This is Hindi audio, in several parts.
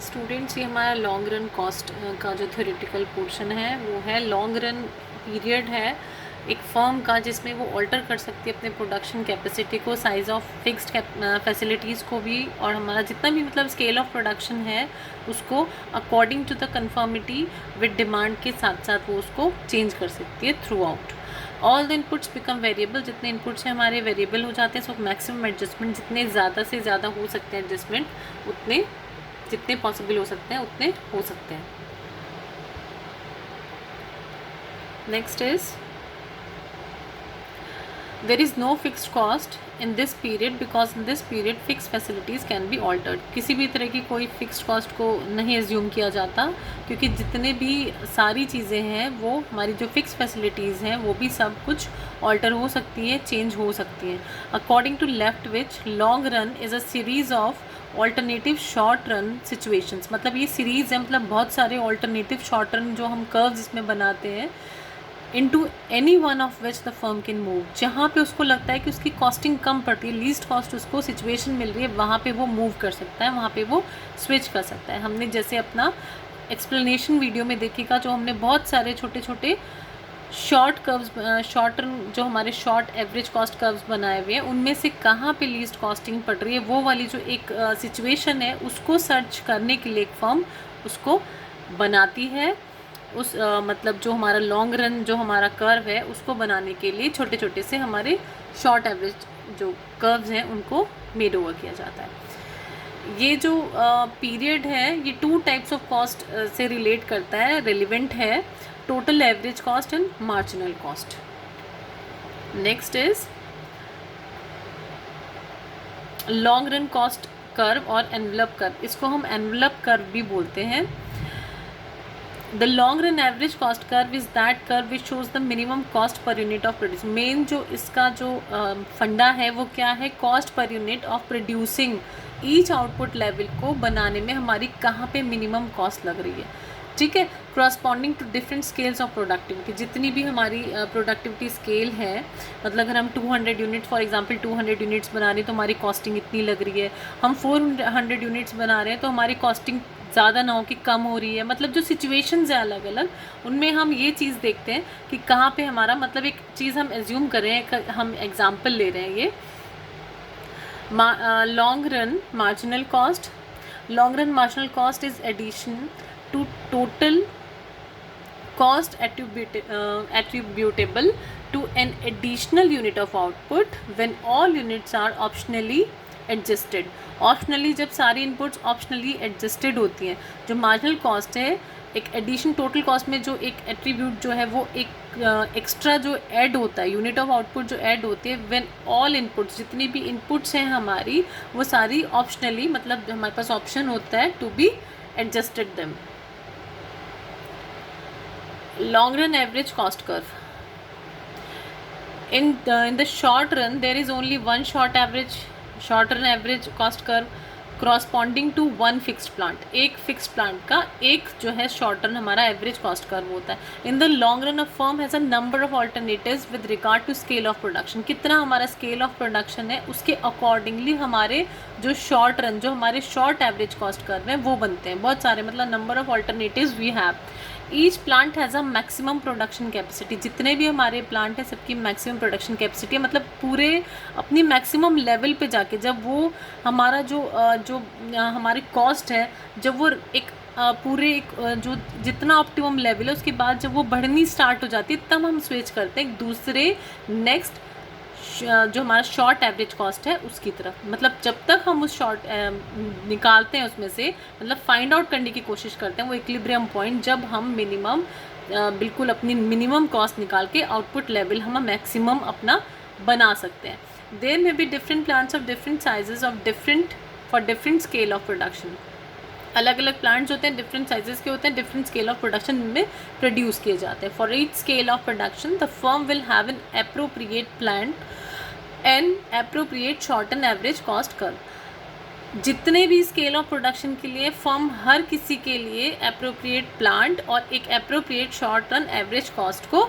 स्टूडेंट्स, ये हमारा लॉन्ग रन कॉस्ट का जो थ्योरेटिकल पोर्शन है वो है लॉन्ग रन पीरियड है एक फर्म का, जिसमें वो ऑल्टर कर सकती है अपने प्रोडक्शन कैपेसिटी को, साइज़ ऑफ फिक्स्ड फैसिलिटीज़ को भी, और हमारा जितना भी मतलब स्केल ऑफ प्रोडक्शन है उसको according to the conformity with demand के साथ साथ वो उसको चेंज कर सकती है throughout. All the inputs become variable, जितने इनपुट्स हैं हमारे वेरिएबल हो जाते हैं। सो मैक्सिमम एडजस्टमेंट जितने ज़्यादा से ज़्यादा हो सकते हैं एडजस्टमेंट उतने जितने पॉसिबल हो सकते हैं उतने हो सकते हैं। Next is there is no fixed cost in this period because in this period fix facilities can be altered. किसी भी तरह की कोई फिक्स्ड कॉस्ट को नहीं एज्यूम किया जाता, क्योंकि जितने भी सारी चीज़ें हैं वो हमारी जो फिक्स फैसिलिटीज़ हैं वो भी सब कुछ ऑल्टर हो सकती है, चेंज हो सकती हैं। According to left which long run is a series of alternative short run situations. मतलब ये सीरीज़ है, मतलब बहुत सारे ऑल्टरनेटिव शॉर्ट रन जो हम कर्व्स इसमें बनाते हैं, into any one of which the firm can move. जहाँ पे उसको लगता है कि उसकी कॉस्टिंग कम पड़ती है, लीस्ट कॉस्ट उसको सिचुएशन मिल रही है, वहाँ पे वो मूव कर सकता है, वहाँ पे वो स्विच कर सकता है। हमने जैसे अपना एक्सप्लेनेशन वीडियो में देखिएगा, जो हमने बहुत सारे छोटे छोटे शॉर्ट कर्व्स, शॉर्ट जो हमारे शॉर्ट एवरेज कॉस्ट कर्व्स बनाए हुए हैं, उनमें से कहाँ पे लीस्ट कॉस्टिंग पड़ रही है, वो वाली जो एक सिचुएशन है उसको सर्च करने के लिए एक फर्म उसको बनाती है। उस मतलब जो हमारा लॉन्ग रन जो हमारा कर्व है उसको बनाने के लिए छोटे छोटे से हमारे शॉर्ट एवरेज जो कर्व्स हैं उनको मेड ओवर किया जाता है। ये जो पीरियड है ये 2 टाइप्स ऑफ कॉस्ट से रिलेट करता है, रिलेवेंट है, total average cost and marginal cost. Next is long run cost curve और एनवलप कर्व। इसको हम एनवलप कर्व भी बोलते हैं। The long run average cost curve is that curve which shows the minimum cost per unit of produce। Main जो इसका जो फंडा है वो क्या है, cost per unit of producing each output level को बनाने में हमारी कहाँ पे मिनिमम कॉस्ट लग रही है, ठीक है। Corresponding to different scales of productivity, जितनी भी हमारी प्रोडक्टिविटी स्केल है, मतलब अगर हम 200 यूनिट फॉर एग्जांपल 200 यूनिट्स बना रहे हैं तो हमारी कॉस्टिंग इतनी लग रही है। हम 400 यूनिट्स बना रहे हैं तो हमारी कॉस्टिंग ज़्यादा ना हो कि कम हो रही है। मतलब जो सिचुएशंस है अलग अलग, उनमें हम ये चीज़ देखते हैं कि कहाँ पे हमारा, मतलब एक चीज़ हम एज्यूम कर रहे हैं, हम एग्जांपल ले रहे हैं ये long run marginal cost. Long run marginal cost is addition to total cost attributable to an additional unit of output when all units are optionally adjusted। Optionally जब सारी इनपुट्स ऑप्शनली एडजस्टेड होती हैं, जो मार्जिनल कॉस्ट है एक एडिशन टोटल कॉस्ट में जो एक एट्रीब्यूट जो है वो एक एक्स्ट्रा जो ऐड होता है, यूनिट ऑफ आउटपुट जो ऐड होती है व्हेन ऑल इनपुट्स, जितनी भी इनपुट्स हैं हमारी वो सारी ऑप्शनली, मतलब हमारे पास ऑप्शन होता है to be adjusted them. long run average cost curve, in the short run there is only one short run average cost curve corresponding to one fixed plant। एक fixed plant का एक जो है short run हमारा average cost curve होता है। in the long run a firm has a number of alternatives with regard to scale of production। कितना हमारा scale of production है उसके accordingly हमारे जो short run, जो हमारे short average cost curve हैं वो बनते हैं, बहुत सारे, मतलब number of alternatives we have। Each plant has a maximum production capacity. जितने भी हमारे प्लांट हैं सबकी मैक्सिमम प्रोडक्शन कैपेसिटी है, मतलब पूरे अपनी मैक्सिमम लेवल पे जाके जब वो हमारा जो हमारी कॉस्ट है, जब वो एक पूरे एक जो जितना ऑप्टिमम लेवल है उसके बाद जब वो बढ़नी स्टार्ट हो जाती है तब हम स्विच करते हैं एक दूसरे नेक्स्ट जो हमारा शॉर्ट एवरेज कॉस्ट है उसकी तरफ। मतलब जब तक हम उस शॉर्ट निकालते हैं उसमें से, मतलब फाइंड आउट करने की कोशिश करते हैं वो इक्विलिब्रियम पॉइंट, जब हम मिनिमम बिल्कुल अपनी मिनिमम कॉस्ट निकाल के आउटपुट लेवल हम मैक्सिमम अपना बना सकते हैं। देयर में be different plants of different sizes of different for different scale of production. अलग अलग प्लांट्स होते हैं, डिफरेंट साइजेस के होते हैं, डिफरेंट स्केल ऑफ प्रोडक्शन में प्रोड्यूस किए जाते हैं। For each scale of production the firm will have an appropriate plant and appropriate short and average cost curve. जितने भी स्केल ऑफ प्रोडक्शन के लिए फर्म हर किसी के लिए एप्रोप्रिएट प्लांट और एक appropriate short run average cost को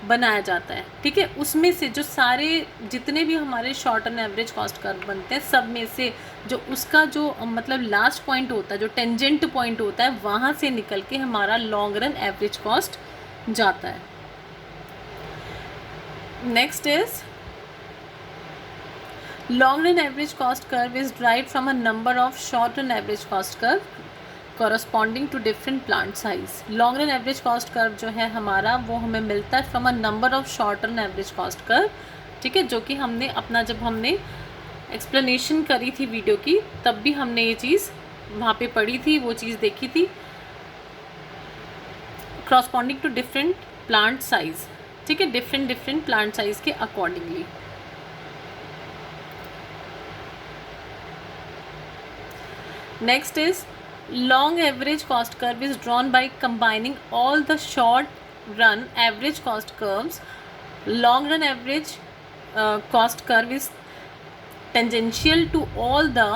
बनाया जाता है, ठीक है। उसमें से जो सारे जितने भी हमारे short and average cost curve बनते हैं, सब में से जो उसका जो मतलब लास्ट पॉइंट होता है, जो टेंजेंट पॉइंट होता है, वहाँ से निकल के हमारा लॉन्ग रन एवरेज कॉस्ट जाता है। Next is long run average cost curve is derived from a number of short run average cost curve corresponding to different plant size. long run average cost curve जो है हमारा, वो हमें मिलता है from a number of short run average cost curve, ठीक है, जो कि हमने अपना जब हमने एक्सप्लेनेशन करी थी वीडियो की, तब भी हमने ये चीज़ वहाँ पे पढ़ी थी, वो चीज़ देखी थी। corresponding to different plant size, ठीक है, डिफरेंट प्लांट साइज के accordingly. Next is long average cost curve is drawn by combining all the short run average cost curves. Long run average cost curve is tangential to all the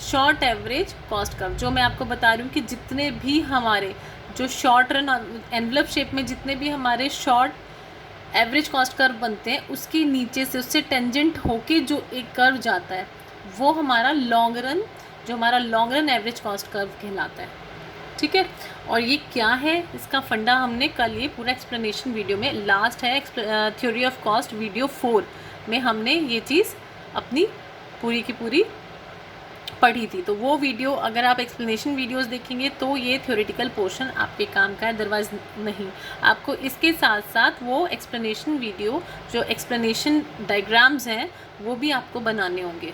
short average cost curve. जो मैं आपको बता रही हूँ कि जितने भी हमारे जो शॉर्ट रन एनवलप शेप में जितने भी हमारे शॉर्ट एवरेज कॉस्ट कर्व बनते हैं, उसके नीचे से उससे टेंजेंट होके जो एक कर्व जाता है, वो हमारा लॉन्ग रन, जो हमारा long run average cost curve कहलाता है, ठीक है। और ये क्या है, इसका फंडा हमने कल ये पूरा एक्सप्लेनेशन वीडियो में, लास्ट है थ्योरी ऑफ कॉस्ट वीडियो 4 में हमने ये चीज़ अपनी पूरी की पूरी पढ़ी थी। तो वो वीडियो अगर आप एक्सप्लेनेशन वीडियोस देखेंगे तो ये थ्योरेटिकल पोर्शन आपके काम का है, अदरवाइज नहीं। आपको इसके साथ साथ वो एक्सप्लेनेशन वीडियो, जो एक्सप्लेनेशन डायग्राम्स हैं, वो भी आपको बनाने होंगे।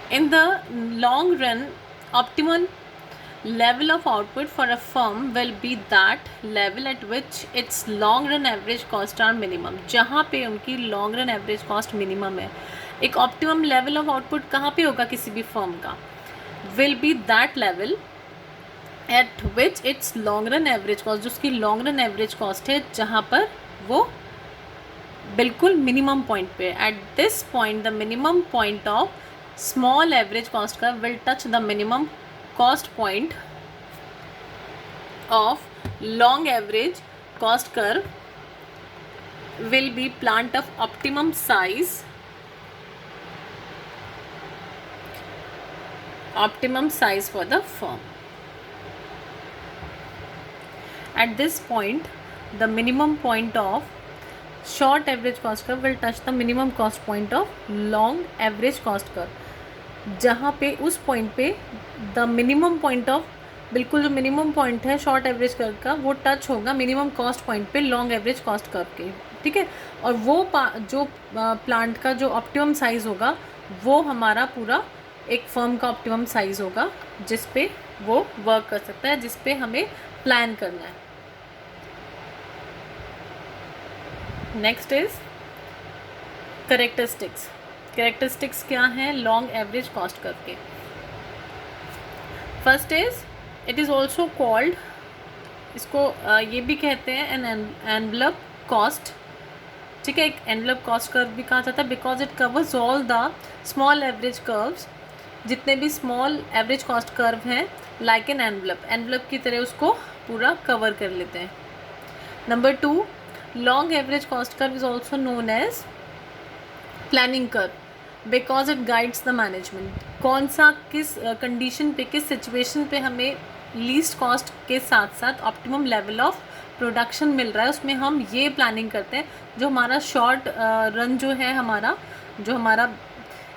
In the long run, optimum level of output for a firm will be that level at which its long run average cost are minimum. जहाँ पे उनकी long run average cost minimum है, एक optimum level of output कहाँ पे होगा किसी भी firm का, will be that level at which its long run average cost, जो उसकी long run average cost है, जहाँ पर वो बिल्कुल मिनिमम पॉइंट पे, at this point the minimum point of small average cost curve will touch the minimum cost point of long average cost curve will be plant of optimum size for the firm. At this point the minimum point of short average cost curve will touch the minimum cost point of long average cost curve, जहाँ पे उस पॉइंट पे द मिनिमम पॉइंट ऑफ, बिल्कुल जो मिनिमम पॉइंट है शॉर्ट एवरेज कर्व का, वो टच होगा मिनिमम कॉस्ट पॉइंट पे लॉन्ग एवरेज कॉस्ट कर्व के, ठीक है। और वो जो प्लांट का जो ऑप्टिमम साइज़ होगा, वो हमारा पूरा एक फर्म का ऑप्टिमम साइज़ होगा, जिस पे वो वर्क कर सकता है, जिस पे हमें प्लान करना है। Next is characteristics. कैरेक्टरिस्टिक्स क्या हैं लॉन्ग एवरेज कॉस्ट कर्व के? First is it is also called, इसको ये भी कहते हैं एन एनवलप कॉस्ट, ठीक है, एक एनवलप कॉस्ट कर्व भी कहा जाता है, because it covers all the small average curves, जितने भी स्मॉल एवरेज कॉस्ट कर्व हैं, लाइक एन एनवलप की तरह उसको पूरा कवर कर लेते हैं। Number 2, long average cost curve is also known as planning curve, because it guides the management. कौन सा किस कंडीशन पे, किस सिचुएशन पे हमें लीस्ट कॉस्ट के साथ साथ ऑप्टिमम लेवल ऑफ प्रोडक्शन मिल रहा है, उसमें हम ये प्लानिंग करते हैं। जो हमारा शॉर्ट रन जो है, हमारा जो हमारा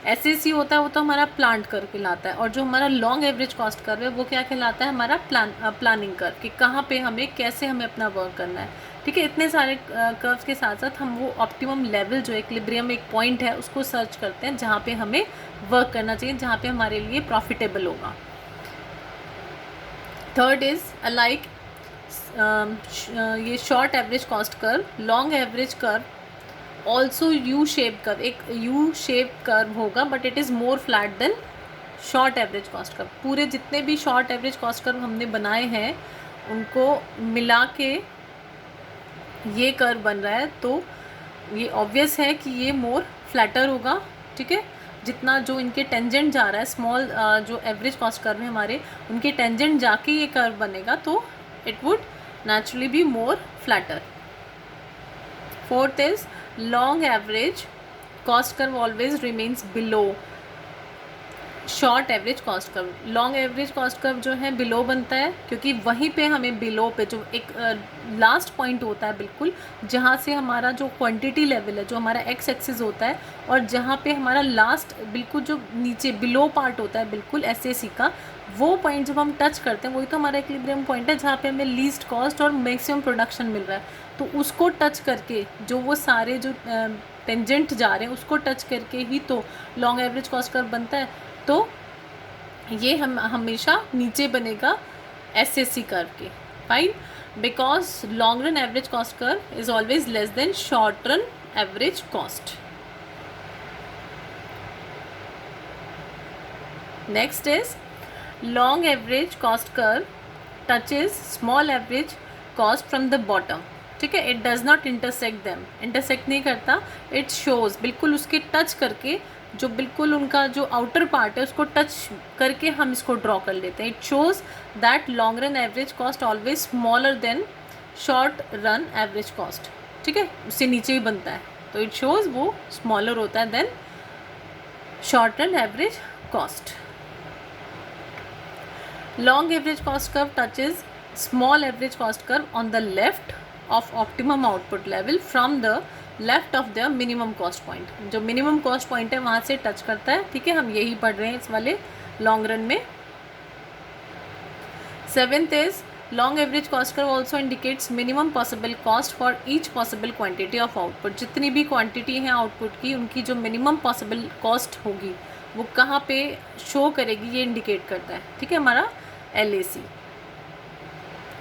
एसएसी होता है, वो तो हमारा प्लांट कर्व कहलाता है, और जो हमारा लॉन्ग एवरेज कॉस्ट कर्व है, वो क्या कहलाता है, हमारा प्लानिंग कर्व, कि कहाँ पे हमें कैसे हमें अपना वर्क करना है, ठीक है। इतने सारे कर्व्स के साथ साथ हम वो ऑप्टिमम लेवल जो इक्विलिब्रियम एक पॉइंट है, उसको सर्च करते हैं, जहाँ पे हमें वर्क करना चाहिए, जहाँ पे हमारे लिए प्रॉफिटेबल होगा। थर्ड इज अलाइक ये short average cost curve, long average curve also U shape curve, एक यू शेप कर्व होगा, but it is more flat than short average cost curve. पूरे जितने भी शॉर्ट एवरेज कॉस्ट कर्व हमने बनाए हैं, उनको मिला के ये कर्व बन रहा है, तो ये ऑब्वियस है कि ये मोर फ्लैटर होगा, ठीक है। जितना जो इनके टेंजेंट जा रहा है, स्मॉल जो एवरेज कॉस्ट कर्व है हमारे, उनके टेंजेंट जाके ये कर्व बनेगा, तो it would naturally be more flatter. Fourth is long average cost curve always remains below short average cost curve. Long average cost curve जो है बिलो बनता है, क्योंकि वहीं पे हमें बिलो पे जो एक लास्ट पॉइंट होता है बिल्कुल, जहाँ से हमारा जो क्वांटिटी लेवल है, जो हमारा एक्स एक्सिस होता है, और जहाँ पे हमारा लास्ट बिल्कुल जो नीचे बिलो पार्ट होता है बिल्कुल एसएसी का, वो पॉइंट जब हम टच करते हैं वही तो हमारा इक्विलिब्रियम पॉइंट है, जहाँ पे हमें लीस्ट कॉस्ट और मैक्सिमम प्रोडक्शन मिल रहा है. तो उसको टच करके जो वो सारे जो टेंजेंट जा रहे हैं उसको टच करके ही तो लॉन्ग एवरेज कॉस्ट कर्व बनता है. तो ये हम हमेशा नीचे बनेगा एसएससी कर्व के. Fine, because long run average cost curve is always less than short run average cost. Next is long average cost curve touches small average cost from the bottom. ठीक है, it does not intersect them, intersect नहीं करता, इट शोज बिल्कुल उसके टच करके, जो बिल्कुल उनका जो आउटर पार्ट है उसको टच करके हम इसको ड्रॉ कर लेते हैं. It shows that long run average cost always smaller than short run average cost. ठीक है, उससे नीचे ही बनता है, तो इट शोज वो स्मॉलर होता है than short run average cost. Long average cost curve touches small average cost curve on the left of optimum output level from the left of the minimum cost point. जो मिनिमम कॉस्ट पॉइंट है वहाँ से टच करता है. ठीक है, हम यही पढ़ रहे हैं इस वाले लॉन्ग रन में. Seventh is long average cost curve also indicates minimum possible cost for each possible quantity of output. जितनी भी क्वांटिटी है आउटपुट की, उनकी जो मिनिमम पॉसिबल कॉस्ट होगी वो कहाँ पे शो करेगी, ये इंडिकेट करता है. ठीक है, हमारा LAC.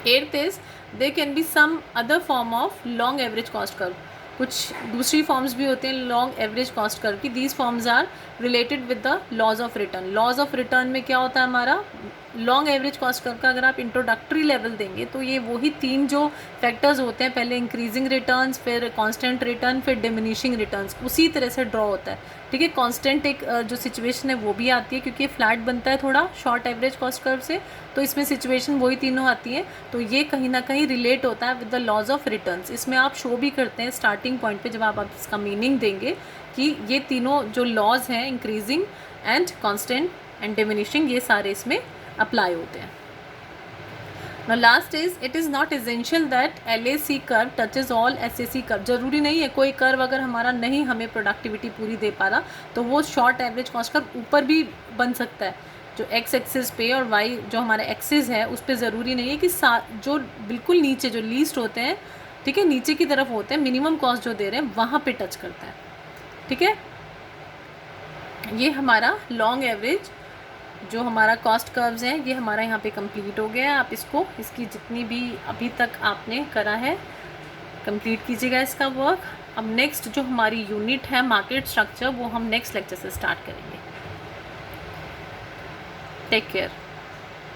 Eighth is they can be some other form of long average cost curve. कुछ दूसरी फॉर्म्स भी होते हैं लॉन्ग एवरेज कॉस्ट कर्व की. These forms are related with the laws of return. Laws of return में क्या होता है हमारा लॉन्ग एवरेज कॉस्ट कर्व का, अगर आप इंट्रोडक्टरी लेवल देंगे तो ये वही तीन जो फैक्टर्स होते हैं, पहले इंक्रीजिंग रिटर्न्स, फिर कांस्टेंट रिटर्न, फिर डिमिनिशिंग रिटर्न्स, उसी तरह से ड्रॉ होता है. ठीक है, कांस्टेंट एक जो सिचुएशन है वो भी आती है, क्योंकि फ्लैट बनता है थोड़ा शॉर्ट एवरेज कॉस्ट कर्व से, तो इसमें सिचुएशन वही तीनों आती है. तो ये कहीं ना कहीं रिलेट होता है with the laws of returns. इसमें आप शो भी करते हैं स्टार्टिंग पॉइंट पे, जब आप इसका मीनिंग देंगे कि ये तीनों जो लॉज हैं, increasing and constant and diminishing, ये सारे इसमें अप्लाई होते हैं. Now last is it is not essential that LAC curve touches all SAC curve. जरूरी नहीं है, कोई कर्व अगर हमारा नहीं हमें प्रोडक्टिविटी पूरी दे पा रहा तो वो शॉर्ट एवरेज कॉस्ट कर्व ऊपर भी बन सकता है. जो एक्स एक्सिस पे और वाई जो हमारा एक्सिस है उस पर ज़रूरी नहीं है कि जो बिल्कुल नीचे जो लीस्ट होते हैं, ठीक है, नीचे की तरफ होते हैं, मिनिमम कॉस्ट जो दे रहे हैं वहाँ पे टच करता है. ठीक है, ये हमारा लॉन्ग एवरेज जो हमारा कॉस्ट कर्व्स हैं ये हमारा यहाँ पे कंप्लीट हो गया है. आप इसको इसकी जितनी भी अभी तक आपने करा है कंप्लीट कीजिएगा इसका वर्क. अब नेक्स्ट जो हमारी यूनिट है मार्केट स्ट्रक्चर, वो हम नेक्स्ट लेक्चर से स्टार्ट करेंगे. Take care.